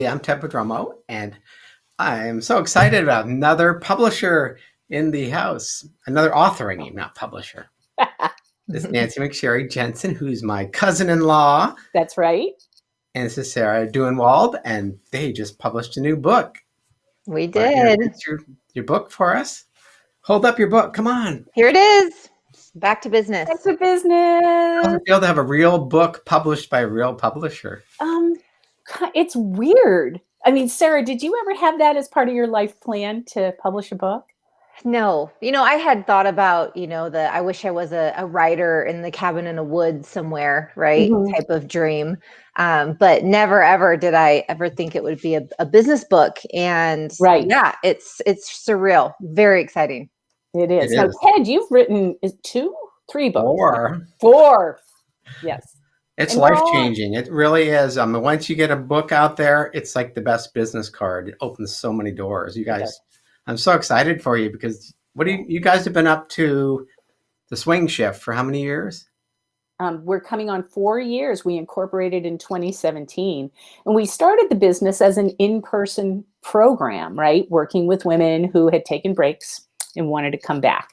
Yeah, I'm Ted Padromo, and I'm so excited about another publisher in the house. Another author, I mean, not publisher. This is Nancy McSherry Jensen, who's my cousin-in-law, That's right. and this is Sarah Duenwald, and they just published a new book. We But here, did. it's your book for us. Hold up your book. Come on. Here it is. Back to business. That's a How business. does it feel to have a real book published by a real publisher? It's weird. I mean, Sarah, did you ever have that as part of your life plan to publish a book? No, I had thought about, I wish I was a writer in the cabin in a wood somewhere, right? Mhm. Type of dream. But never, ever did I ever think it would be a business book. And Right. yeah, it's surreal. Very exciting. It is. It Now, is. Ted, you've written 2, 3 books. 4. 4. Yes. It's And they're all- life-changing. It really is. Once you get a book out there, it's like the best business card. It opens so many doors. You guys, I'm so excited for you because what do you guys have been up to the swing shift for how many years? We're coming on 4 years. We incorporated in 2017, and we started the business as an in-person program, right? Working with women who had taken breaks and wanted to come back.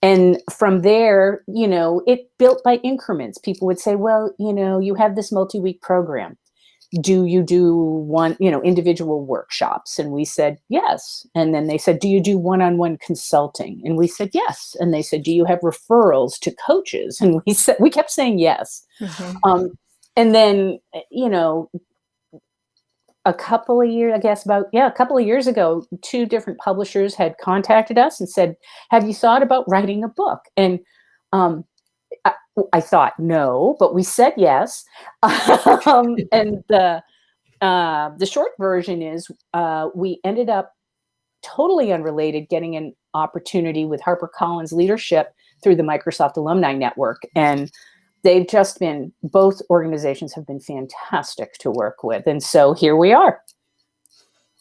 And from there, it built by increments. People would say, well, you have this multi-week program. Do you do one, individual workshops? And we said, yes. And then they said, do you do one-on-one consulting? And we said, yes. And they said, do you have referrals to coaches? And we kept saying yes. Mm-hmm. And then, a couple of years ago, 2 different publishers had contacted us and said, have you thought about writing a book? And I thought no, but we said yes. And the short version is we ended up totally unrelated getting an opportunity with HarperCollins Leadership through the Microsoft Alumni Network. And both organizations have been fantastic to work with. And so here we are.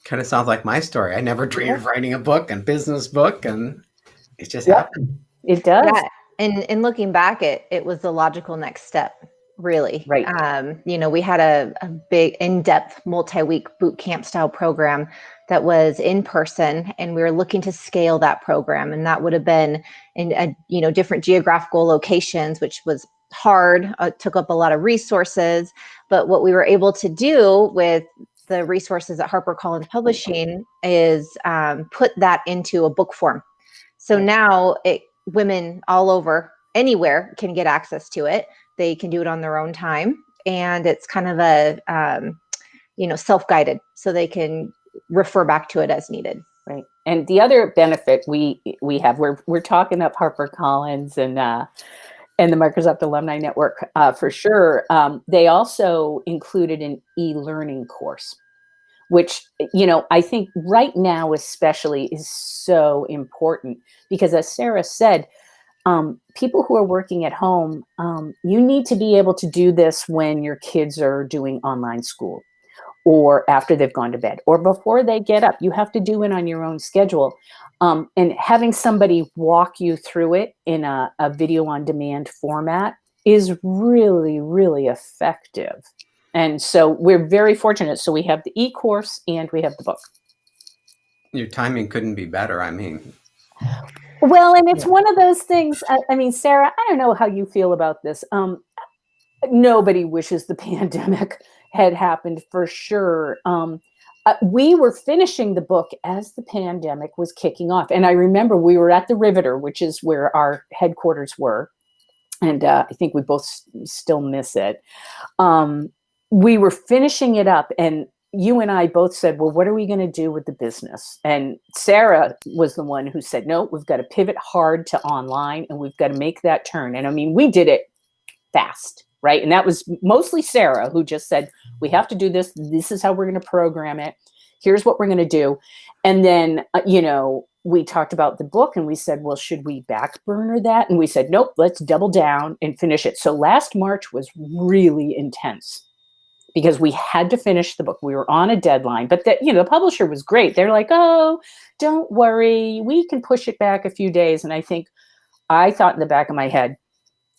Kind of sounds like my story. I never dreamed of writing a book and business book, and it just happened. It does. Yeah. And looking back, it was the logical next step, really. Right. We had a big in-depth multi-week boot camp style program that was in person, and we were looking to scale that program. And that would have been in different geographical locations, which was hard, took up a lot of resources. But what we were able to do with the resources at HarperCollins Publishing is put that into a book form. So now women all over, anywhere, can get access to it. They can do it on their own time. And it's kind of a, self-guided, so they can refer back to it as needed. Right. And the other benefit we have, we're talking up HarperCollins and the Microsoft Alumni Network for sure. They also included an e-learning course, which, I think right now especially is so important because, as Sarah said, people who are working at home, you need to be able to do this when your kids are doing online school or after they've gone to bed or before they get up. You have to do it on your own schedule. And having somebody walk you through it in a video on demand format is really, really effective. And so we're very fortunate. So we have the e-course and we have the book. Your timing couldn't be better. I mean, well, and it's one of those things. I mean, Sarah, I don't know how you feel about this. Nobody wishes the pandemic had happened, for sure. We were finishing the book as the pandemic was kicking off. And I remember we were at the Riveter, which is where our headquarters were. And I think we both still miss it. We were finishing it up, and you and I both said, well, what are we going to do with the business? And Sarah was the one who said, no, we've got to pivot hard to online, and we've got to make that turn. And I mean, we did it fast, right? And that was mostly Sarah who just said, we have to do this. This is how we're going to program it. Here's what we're going to do. And then, we talked about the book and we said, well, should we back burner that? And we said, nope, let's double down and finish it. So last March was really intense because we had to finish the book. We were on a deadline, but the publisher was great. They're like, oh, don't worry, we can push it back a few days. And I thought in the back of my head,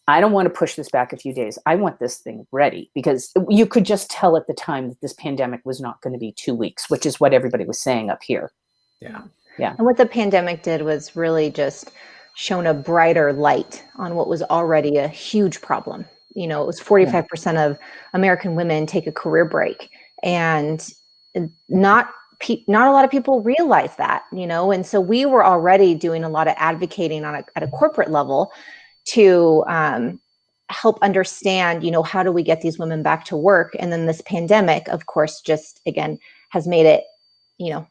I don't want to push this back a few days. I want this thing ready, because you could just tell at the time that this pandemic was not going to be 2 weeks, which is what everybody was saying up here. Yeah. Yeah. And what the pandemic did was really just shone a brighter light on what was already a huge problem. You know, it was 45% of American women take a career break, and not a lot of people realize that, you know, and so we were already doing a lot of advocating at a corporate level to help understand, you know, how do we get these women back to work? And then this pandemic, of course, just again has made it, you know,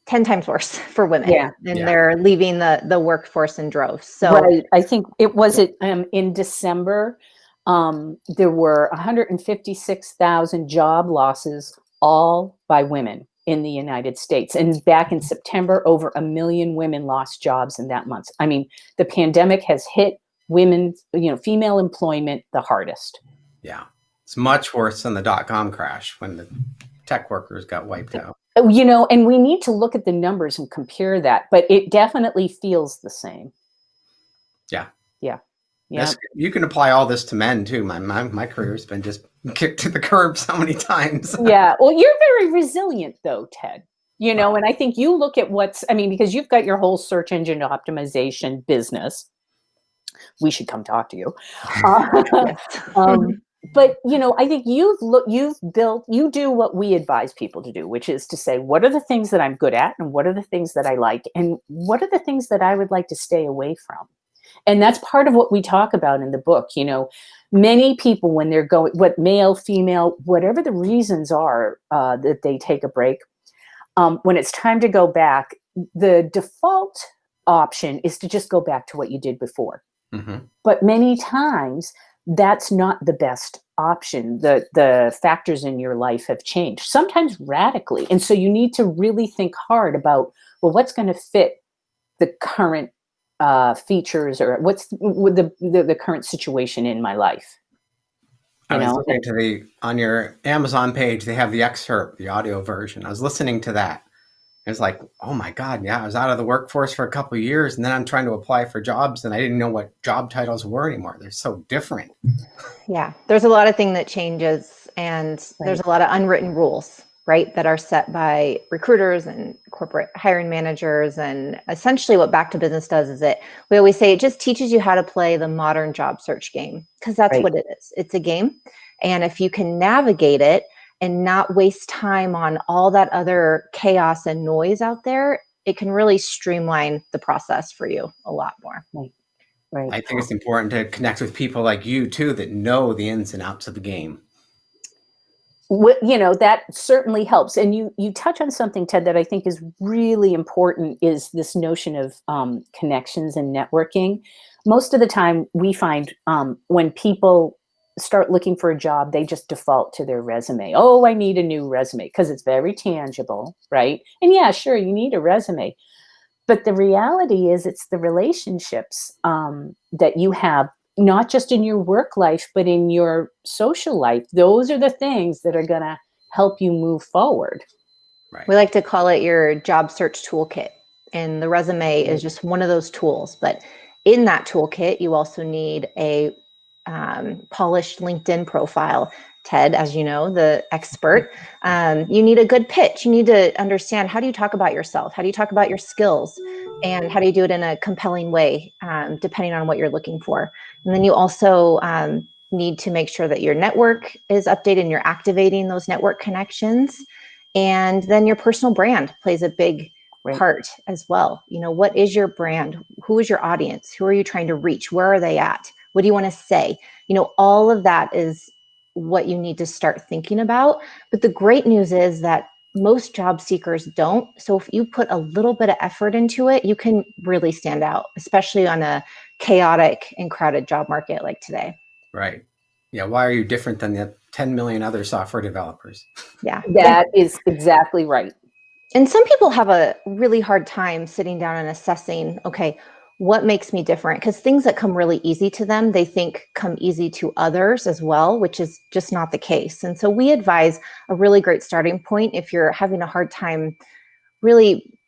10 times worse for women. Yeah. And they're leaving the workforce in droves. So right. I think it was in December, there were 156,000 job losses, all by women in the United States. And back in September, over 1 million women lost jobs in that month. I mean, the pandemic has hit women, you know, female employment the hardest. Yeah. It's much worse than the dot-com crash when the tech workers got wiped out. You know, and we need to look at the numbers and compare that, but it definitely feels the same. Yeah. Yeah. Yeah. You can apply all this to men too. My career's been just kicked to the curb so many times. Yeah. Well, you're very resilient though, Ted. You know, and I think you look at because you've got your whole search engine optimization business. We should come talk to you. But, you know, I think you do what we advise people to do, which is to say, what are the things that I'm good at, and what are the things that I like, and what are the things that I would like to stay away from? And that's part of what we talk about in the book. You know, many people, when they're going, male, female, whatever the reasons are that they take a break, when it's time to go back, the default option is to just go back to what you did before. Mm-hmm. But many times that's not the best option. The factors in your life have changed, sometimes radically. And so you need to really think hard about, well, what's going to fit the current features, or what's the current situation in my life. I was listening on your Amazon page, they have the excerpt, the audio version. I was listening to that. It's like, oh my God, yeah, I was out of the workforce for a couple of years, and then I'm trying to apply for jobs, and I didn't know what job titles were anymore. They're so different. Yeah, there's a lot of things that changes, and there's a lot of unwritten rules, right, that are set by recruiters and corporate hiring managers. And essentially what Back to Business does is we always say it just teaches you how to play the modern job search game, because that's what it is. It's a game. And if you can navigate it and not waste time on all that other chaos and noise out there, it can really streamline the process for you a lot more. Right. I think it's important to connect with people like you too, that know the ins and outs of the game. You know, that certainly helps. And you touch on something, Ted, that I think is really important, is this notion of connections and networking. Most of the time we find when people start looking for a job, they just default to their resume. Oh, I need a new resume, because it's very tangible, right? And yeah, sure, you need a resume. But the reality is it's the relationships that you have, not just in your work life, but in your social life. Those are the things that are going to help you move forward. Right. We like to call it your job search toolkit. And the resume is just one of those tools. But in that toolkit, you also need a polished LinkedIn profile. Ted, as you know, the expert, you need a good pitch. You need to understand, how do you talk about yourself? How do you talk about your skills? And how do you do it in a compelling way, depending on what you're looking for? And then you also need to make sure that your network is updated and you're activating those network connections. And then your personal brand plays a big part as well. You know, what is your brand? Who is your audience? Who are you trying to reach? Where are they at? What do you want to say? You know, all of that is what you need to start thinking about. But the great news is that most job seekers don't. So if you put a little bit of effort into it, you can really stand out, especially on a chaotic and crowded job market like today. Right. Yeah. Why are you different than the 10 million other software developers? Yeah. That is exactly right. And some people have a really hard time sitting down and assessing, okay, what makes me different? Because things that come really easy to them, they think come easy to others as well, which is just not the case. And so we advise a really great starting point if you're having a hard time really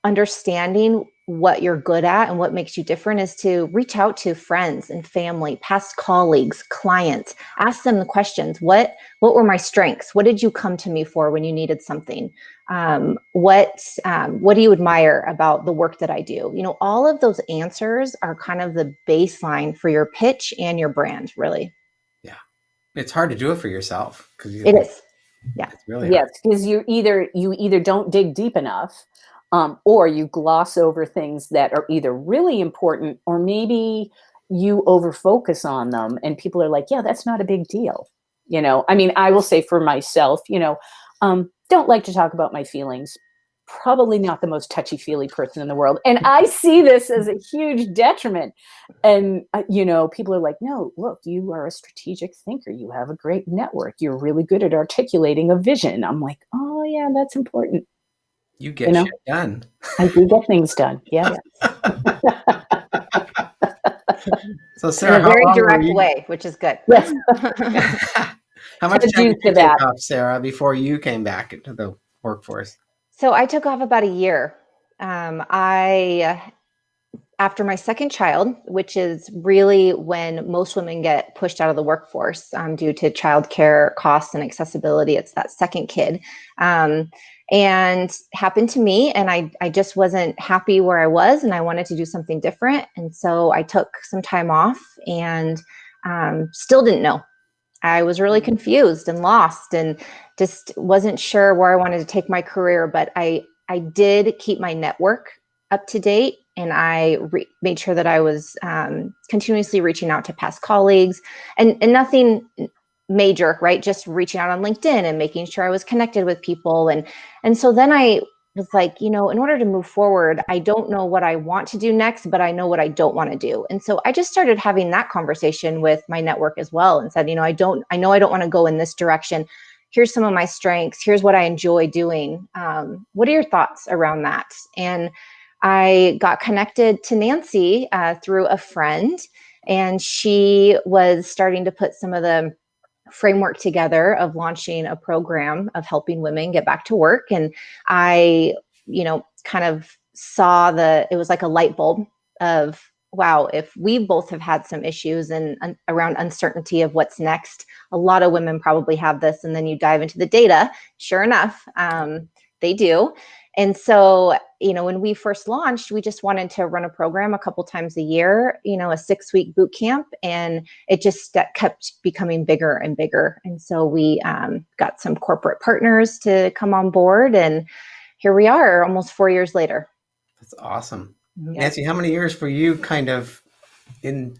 understanding what you're good at and what makes you different is to reach out to friends and family, past colleagues, clients, ask them the questions. What were my strengths? What did you come to me for when you needed something? What do you admire about the work that I do? You know, all of those answers are kind of the baseline for your pitch and your brand, really. Yeah. It's hard to do it for yourself because It is. Yeah. it's really Yes, hard. because you either don't dig deep enough, or you gloss over things that are either really important, or maybe you over focus on them, and people are like, "Yeah, that's not a big deal." You know, I mean, I will say for myself, don't like to talk about my feelings. Probably not the most touchy-feely person in the world, and I see this as a huge detriment. And people are like, "No, look, you are a strategic thinker. You have a great network. You're really good at articulating a vision." I'm like, "Oh yeah, that's important." You get shit done. I do get things done. Yeah. So In Sarah, a how very long were direct you? way, which is good. Yes. How much The time did juice you of take that. off, Sarah, before you came back into the workforce? So I took off about a year. After my second child, which is really when most women get pushed out of the workforce due to childcare costs and accessibility, it's that second kid. And happened to me, and I just wasn't happy where I was, and I wanted to do something different. And so I took some time off, and still didn't know. I was really confused and lost, and just wasn't sure where I wanted to take my career. But I did keep my network up to date, and I made sure that I was continuously reaching out to past colleagues, and nothing major, right? Just reaching out on LinkedIn and making sure I was connected with people. And so then I was like, in order to move forward, I don't know what I want to do next, but I know what I don't want to do. And so I just started having that conversation with my network as well, and said, I know I don't want to go in this direction. Here's some of my strengths. Here's what I enjoy doing. What are your thoughts around that? And I got connected to Nancy through a friend, and she was starting to put some of the framework together of launching a program of helping women get back to work. And I, kind of saw it was like a light bulb of, wow, if we both have had some issues and around uncertainty of what's next, a lot of women probably have this. And then you dive into the data, sure enough, they do. And so, when we first launched, we just wanted to run a program a couple times a year, a 6-week boot camp, and it just kept becoming bigger and bigger. And so we got some corporate partners to come on board, and here we are almost 4 years later. That's awesome. Yeah. Nancy, how many years were you kind of in?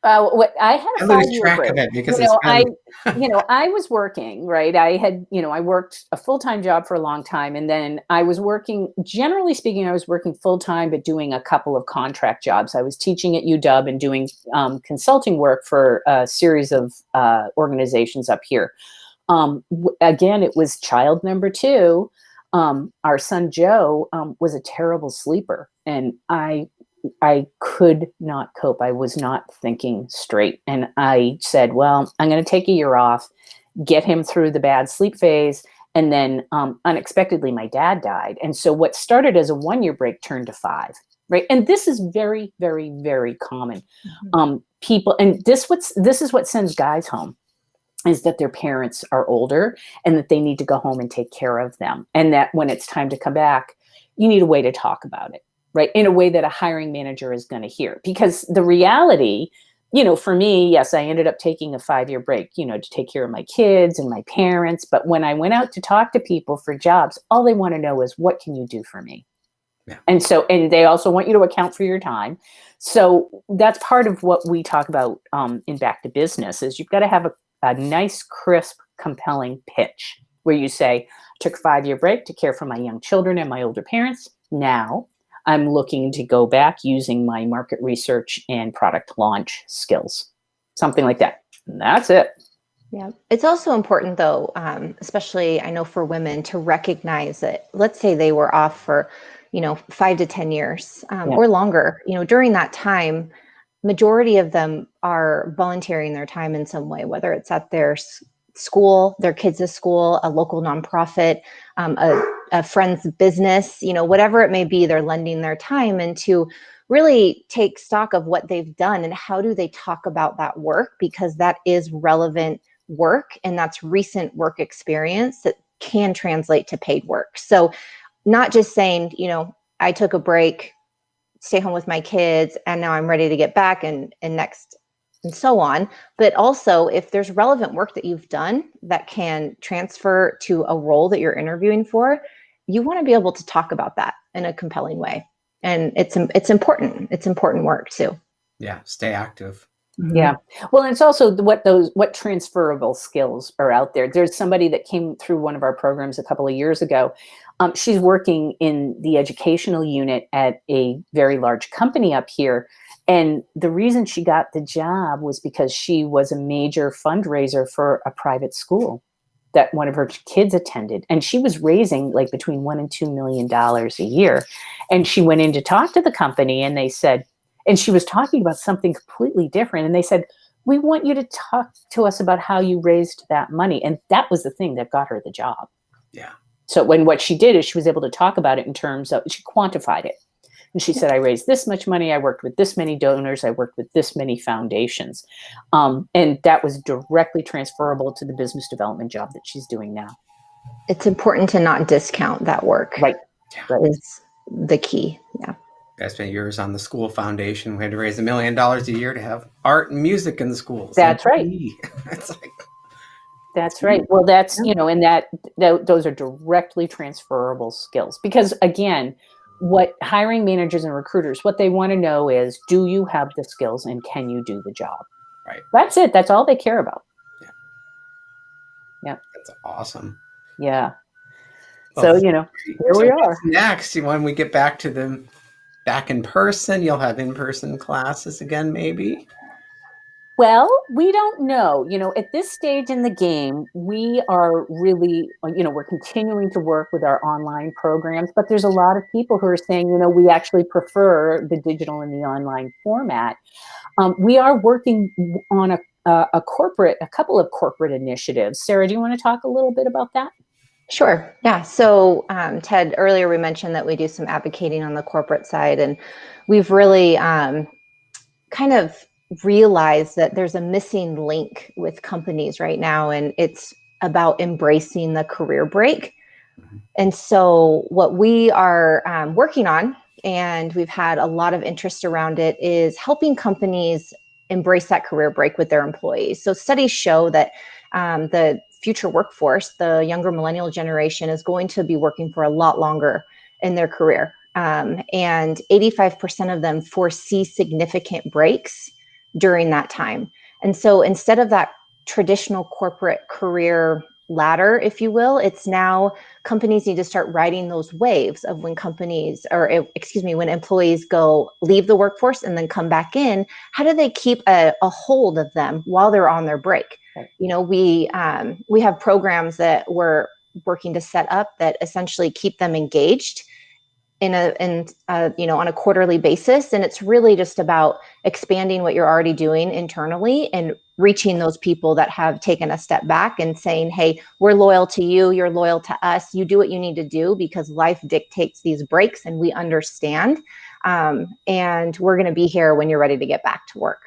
What I had a I lose 5-year track break. of it because it's been... I was working, right? I worked a full-time job for a long time, and then I was working, generally speaking, I was working full-time, but doing a couple of contract jobs. I was teaching at UW and doing consulting work for a series of organizations up here. Again, it was child number 2. Our son Joe was a terrible sleeper, and I could not cope. I was not thinking straight. And I said, well, I'm going to take a year off, get him through the bad sleep phase. And then unexpectedly, my dad died. And so what started as a 1-year break turned to 5, right? And this is very, very, very common. People, and this is what sends guys home, is that their parents are older and that they need to go home and take care of them. And that when it's time to come back, you need a way to talk about it. Right, in a way that a hiring manager is going to hear. Because the reality, for me, yes, I ended up taking a 5-year break, to take care of my kids and my parents. But when I went out to talk to people for jobs, all they want to know is, what can you do for me? Yeah. And they also want you to account for your time. So that's part of what we talk about in Back to Business, is you've got to have a nice, crisp, compelling pitch where you say, took a 5-year break to care for my young children and my older parents. Now I'm looking to go back using my market research and product launch skills, something like that. And that's it. Yeah. It's also important, though, especially I know for women, to recognize that, let's say they were off for, 5 to 10 years or longer, during that time, majority of them are volunteering their time in some way, whether it's at their school, their kids' school, a local nonprofit, a friend's business, whatever it may be, they're lending their time into really take stock of what they've done and how do they talk about that work, because that is relevant work and that's recent work experience that can translate to paid work. So not just saying, I took a break, stay home with my kids, and now I'm ready to get back and next and so on. But also if there's relevant work that you've done that can transfer to a role that you're interviewing for, you want to be able to talk about that in a compelling way. And it's important. It's important work too. Yeah. Stay active. Yeah. Well, and it's also what transferable skills are out there. There's somebody that came through one of our programs a couple of years ago. She's working in the educational unit at a very large company up here. And the reason she got the job was because she was a major fundraiser for a private school that one of her kids attended. And she was raising like between $1 and $2 million a year. And she went in to talk to the company and they said, and she was talking about something completely different. And they said, we want you to talk to us about how you raised that money. And that was the thing that got her the job. Yeah. So what she did is she was able to talk about it in terms of, she quantified it. And she said, I raised this much money. I worked with this many donors. I worked with this many foundations. And that was directly transferable to the business development job that she's doing now. It's important to not discount that work. Right. That is the key. Yeah. I spent years on the school foundation. We had to raise $1 million a year to have art and music in the schools. That's right. It's like, that's right. Well, that's, and those are directly transferable skills, because again, what hiring managers and recruiters, what they want to know is, do you have the skills and can you do the job? Right. That's it. That's all they care about. Yeah. That's awesome. Yeah. Well, so, here we are. What's next, when we get back to them back in person, you'll have in-person classes again, maybe? Well, we don't know. At this stage in the game, we are really, we're continuing to work with our online programs, but there's a lot of people who are saying, we actually prefer the digital and the online format. We are working on a couple of corporate initiatives. Sarah, do you want to talk a little bit about that? Sure. Yeah. So, Ted, earlier we mentioned that we do some advocating on the corporate side, and we've really kind of realized that there's a missing link with companies right now, and it's about embracing the career break. And so what we are working on, and we've had a lot of interest around it, is helping companies embrace that career break with their employees. So studies show that the future workforce, the younger millennial generation, is going to be working for a lot longer in their career. And 85% of them foresee significant breaks during that time. And so instead of that traditional corporate career ladder, if you will, it's now companies need to start riding those waves of when when employees leave the workforce and then come back in. How do they keep a hold of them while they're on their break? Right. We have programs that we're working to set up that essentially keep them engaged on a quarterly basis. And it's really just about expanding what you're already doing internally and reaching those people that have taken a step back and saying, hey, we're loyal to you. You're loyal to us. You do what you need to do because life dictates these breaks and we understand. And we're going to be here when you're ready to get back to work.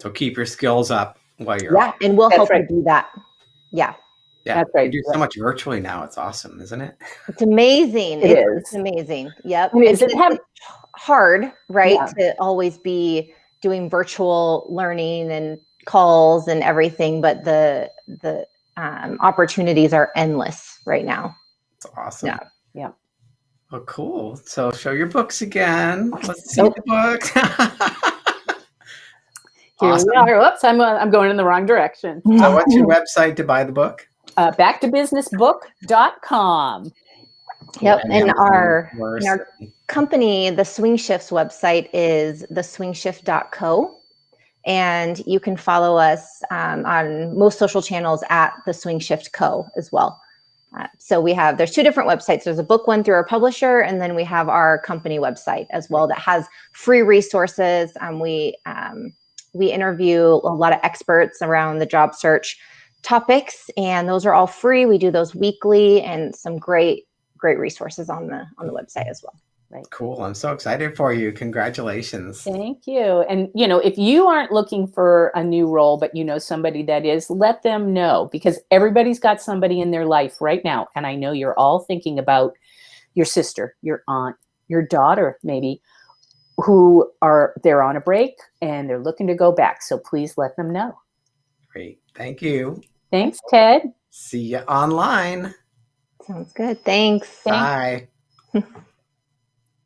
So keep your skills up while you're off. And we'll help you do that. Yeah. Yeah, that's right. You do so much virtually now. It's awesome, isn't it? It's amazing. It's amazing. Yep. It's hard, right? Yeah. To always be doing virtual learning and calls and everything, but the opportunities are endless right now. It's awesome. Yeah. Yeah. Oh, cool. So show your books again. Let's see the books. Here we are. Whoops, I'm going in the wrong direction. So what's your website to buy the book? Backtobusinessbook.com. Yep. And our company, the Swing Shift's website is theswingshift.co. And you can follow us on most social channels at the Swing Shift Co. as well. So there's two different websites. There's a book one through our publisher, and then we have our company website as well that has free resources. We interview a lot of experts around the job search topics, and those are all free. We do those weekly, and some great resources on the website as well. Right. Cool. I'm so excited for you. Congratulations. Thank you. And, if you aren't looking for a new role, but somebody that is, let them know, because everybody's got somebody in their life right now. And I know you're all thinking about your sister, your aunt, your daughter, maybe, they're on a break and they're looking to go back. So please let them know. Great. Thank you. Thanks, Ted. See you online. Sounds good. Thanks. Bye.